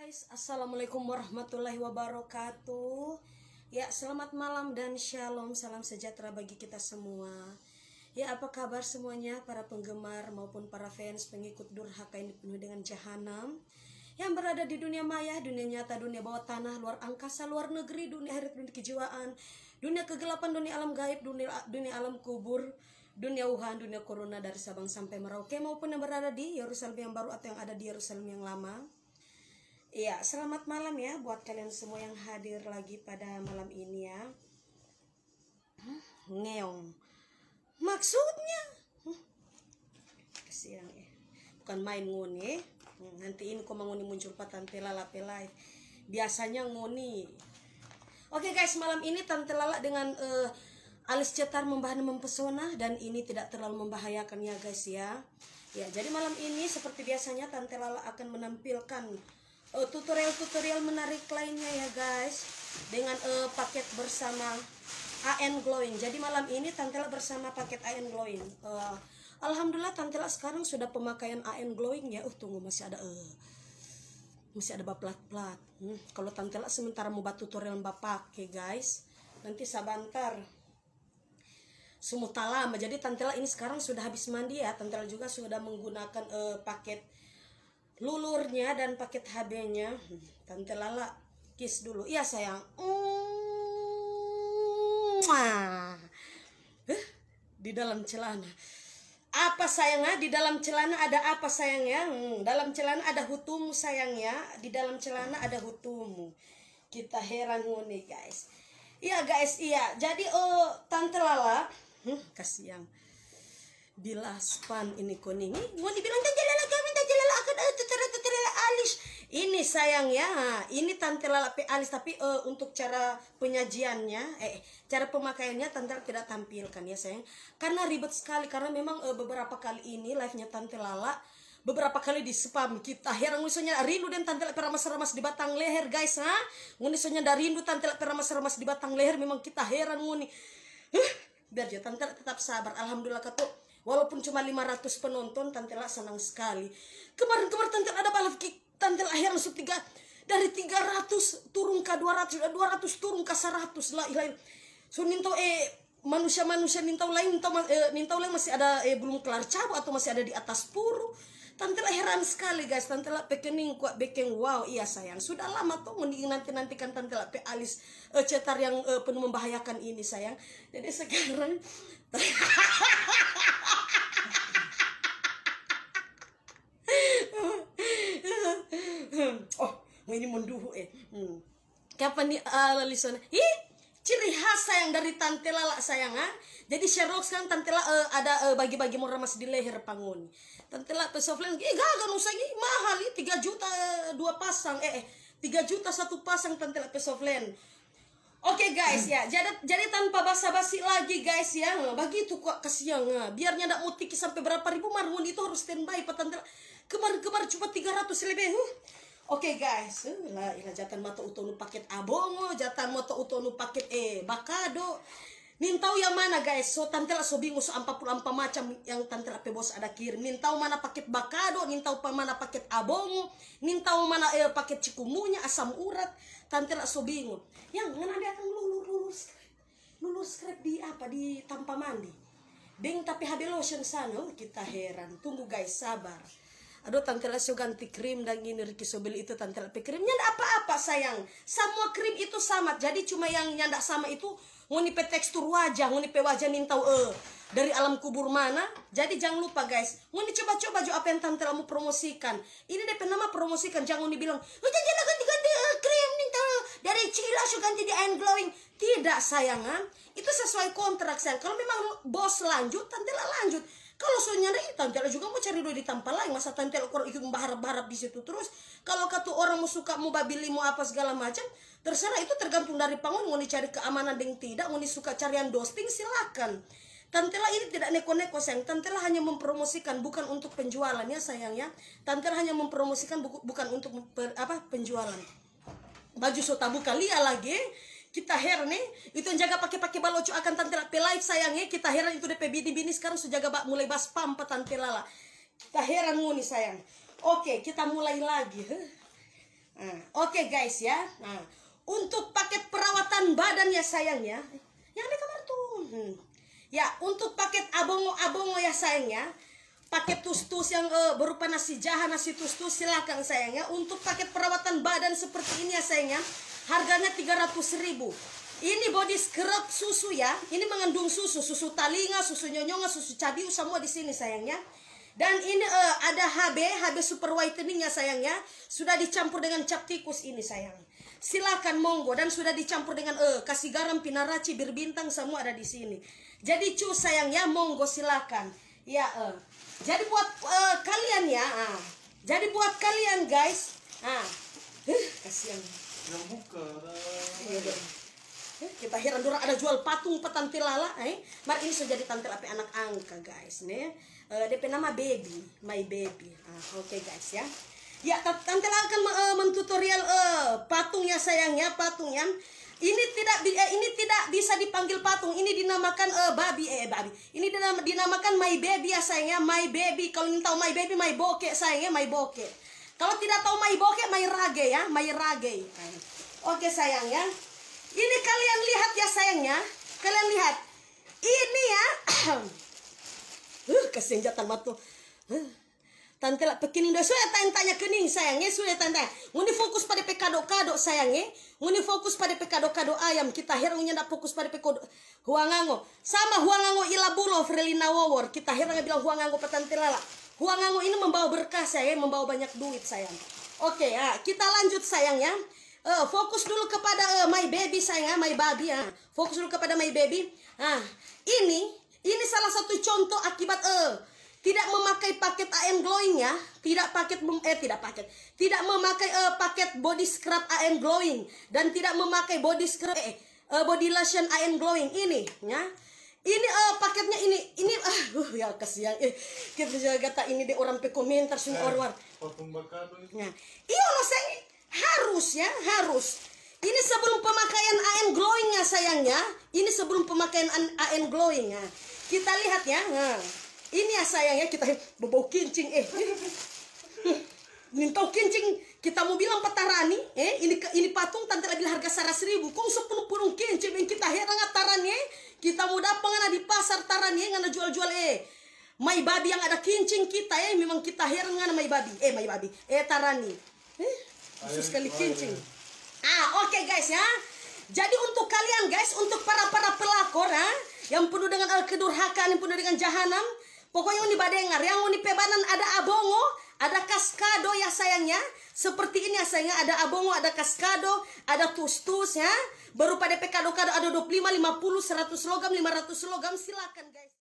guys, assalamualaikum warahmatullahi wabarakatuh. Ya, selamat malam dan shalom, salam sejahtera bagi kita semua. Ya, apa kabar semuanya, para penggemar maupun para fans pengikut durhaka yang dipenuhi dengan jahanam, yang berada di dunia maya, dunia nyata, dunia bawah tanah, luar angkasa, luar negeri, dunia akhirat, dunia kejiwaan, dunia kegelapan, dunia alam gaib, dunia alam kubur, dunia Wuhan, dunia corona, dari Sabang sampai Merauke, maupun yang berada di Yerusalem yang baru atau yang ada di Yerusalem yang lama. Iya, selamat malam ya buat kalian semua yang hadir lagi pada malam ini ya. Ngeong. Maksudnya kasihan ya. Bukan main ngoni. Nanti ini kok ngoni muncul Tante Lala pelai. Biasanya ngoni. Oke guys, malam ini Tante Lala dengan alis cetar membahana mempesona, dan ini tidak terlalu membahayakan ya guys ya. Ya, jadi malam ini seperti biasanya Tante Lala akan menampilkan tutorial menarik lainnya ya guys, dengan paket bersama AN Glowing. Jadi malam ini Tante Lala bersama paket AN Glowing. Alhamdulillah Tante Lala sekarang sudah pemakaian AN Glowing ya. Tunggu, masih ada baplat-plat. Kalau Tante Lala sementara mau buat tutorial pakai guys, nanti sabantar sumut lama. Jadi Tante Lala ini sekarang sudah habis mandi ya. Tante Lala juga sudah menggunakan paket lulurnya dan paket HB-nya. Tante Lala kiss dulu. Iya sayang. Di dalam celana. Apa sayangnya? Di dalam celana ada apa sayangnya? Dalam celana ada hutumu sayangnya. Di dalam celana ada hutumu. Kita heran nih guys. Iya guys, iya. Jadi Tante Lala kasihan. Bilaspan ini kuning. Mau dibilang Tante Lala kami Tante Lala akan tutorial alis. Ini sayang ya. Ini Tante Lala alis, tapi untuk cara penyajiannya, cara pemakaiannya Tante Lala tidak tampilkan ya sayang. Karena ribet sekali, karena memang beberapa kali ini live-nya Tante Lala beberapa kali di spam. Kita heran ngusonya rindu dan Tante Lala peramas-ramas di batang leher guys ha. Ngusonya dari rindu Tante Lala peramas-ramas di batang leher, memang kita heran nguni. Biar aja Tante Lala tetap sabar. Alhamdulillah ketuk. Walaupun cuma 500 penonton, Tante Lala senang sekali. Kemarin Tante Lala ada balap kick. Tante Lala akhirnya langsung dari 300 turun ke 200, 200 turun ke 100 lah. So nintau manusia-manusia nintau lain masih ada belum kelar cabut atau masih ada di atas puru. Tante Lala heran sekali guys. Tante Lala pekening kuat bekeng. Wow, iya sayang. Sudah lama tuh nantikan Tante Lala alis cetar yang penuh membahayakan ini sayang. Jadi sekarang ini menduhu kapan nih lalisana ciri khas sayang dari Tante Lala sayang ha. Jadi Sherlock sekarang Tante Lala ada bagi-bagi mau ramas di leher pangun. Tante Lala pesoflen gagal usahanya mahal 3 juta 2 pasang 3 juta 1 pasang Tante Lala pesoflen. Oke guys ya, jadi tanpa basa-basi lagi guys ya, begitu kok kesiang biarnya ndak mau tiki sampai berapa ribu marmun itu harus standby Tante Lala. Kemarin cuma 300 lebih. Oke guys, lah jatan mata utonu paket abongo, jatan mata utonu paket bakado. Nintau yang mana guys? So Tante Lala so bingung so ampa macam yang Tante Lala bos ada kirim. Nintau mana paket bakado, nintau mana paket abongo, nintau mana paket cikumunya, asam urat. Tante Lala so bingung. Yang ngana dia akan lulus skrep di apa di tanpa mandi. Ding tapi HB lotion sana, kita heran. Tunggu guys, sabar. Aduh Tante Lala so ganti krim dan gini Ricky so beli itu Tante Lala krimnya ndak apa-apa sayang. Semua krim itu sama. Jadi cuma yang ndak sama itu ngoni pe tekstur wajah, ngoni pe wajah nintau dari alam kubur mana. Jadi jangan lupa guys, ngoni coba-coba jo apa yang Tante Lala mau promosikan. Ini DP nama promosikan, jangan ngoni bilang jangan ganti krim nintau dari Cila so ganti di AN Glowing. Tidak sayangan, itu sesuai kontrak sayang. Kalau memang bos lanjut, Tante Lala lanjut. Kalau soalnya Tante Lala juga mau cari duit di tempat lain, masa Tante Lala ikut berharap di situ terus. Kalau kata orang mau suka mau babili mau apa segala macam, terserah, itu tergantung dari pangun. Mau dicari keamanan dengan tidak, mau suka carian dosting silakan. Tante Lala ini tidak neko-neko sayang. Tante Lala hanya mempromosikan, bukan untuk penjualan ya sayang ya. Tante Lala hanya mempromosikan bukan untuk penjualan. Baju sota buka lia lagi. Kita heran itu yang jaga pakai baloco akan Tante Lala live sayangnya. Kita heran itu DP bini sekarang sudah jaga mulai bas pampa Tante Lala. Kita heran nguni sayang. Oke, kita mulai lagi. Oke guys ya. Nah, untuk paket perawatan badan ya sayangnya. Yang ada kamar tuh. Ya, untuk paket abongo-abongo ya sayangnya. Paket tus-tus yang berupa nasi jaha, nasi tus-tus silakan sayangnya. Untuk paket perawatan badan seperti ini ya sayangnya, harganya 300.000. Ini body scrub susu ya. Ini mengandung susu talinga, susu nyonyonga, susu cabiu semua di sini sayangnya. Dan ini ada HB super whitening ya sayangnya. Sudah dicampur dengan cap tikus ini sayang. Silakan monggo, dan sudah dicampur dengan kasih garam, pinaraci, bir bintang semua ada di sini. Jadi sayangnya monggo silakan. Ya jadi buat kalian ya. Jadi buat kalian guys. Kasihan. Yang buka. Kita heran dura ada jual patung petantil lala. Mar ini sudah jadi tantil api anak angka guys nih. DP nama baby, my baby. Oke guys ya. Ya tantil akan mentutorial patungnya sayangnya, patungnya. Ini tidak bisa dipanggil patung. Ini dinamakan babi. Ini dinamakan my baby ya sayangnya, my baby. Kalau ingin tahu my baby, my bokeh sayangnya, my bokeh. Kalau tidak tahu my bokeh, my rage ya, my rage. Oke sayangnya. Ini kalian lihat ya sayangnya. Kalian lihat. Ini ya. Kasihan jatan matu. Tante lah pekining dah sudah tanya kening sayangnya, sudah tanya. Nguni fokus pada pekado-kado sayangnya. Nguni fokus pada pekado-kado ayam. Kita herangnya ndak fokus pada pekado huangango. Sama huangango ilabulo Frelina Wawor. Kita herangnya bilang huangango petante lala. Huangango ini membawa berkah sayang, membawa banyak duit sayang. Oke ya, kita lanjut sayangnya. Fokus dulu kepada my baby sayang, my baby ya. Fokus dulu kepada my baby. Ini salah satu contoh akibat tidak memakai paket AM Glowing ya, tidak memakai paket body scrub AM Glowing, dan tidak memakai body scrub body lotion AM Glowing ini ya. Ini paketnya ini ya kasihan kita jaga kata ini deh orang pe komentar semua orang. Nah, iya lo sayang harus. Ini sebelum pemakaian AM Glowing ya sayangnya. Ini sebelum pemakaian AM Glowing ya. Kita lihat ya. Ini ya sayangnya kita bobau kincing Nintau kincing kita mau bilang patarani ini patung tante bilang harga 100.000 kong 10 kincing yang kita herang tarani kita mau dapat di pasar tarani ngana jual-jual my babi yang ada kincing kita memang kita herang ngana my babi tarani khusus sekali kincing. Oke guys ya. Jadi untuk kalian guys, untuk para pelakor yang penuh dengan kedurhakaan, yang penuh dengan jahanam, pokoknya yang dibadengar, yang di pebanan ada abongo, ada kaskado ya sayangnya. Seperti ini ya sayangnya, ada abongo, ada kaskado, ada tus-tus ya. Berupa DP kado-kado ada 25, 50, 100 logam, 500 logam, silakan guys.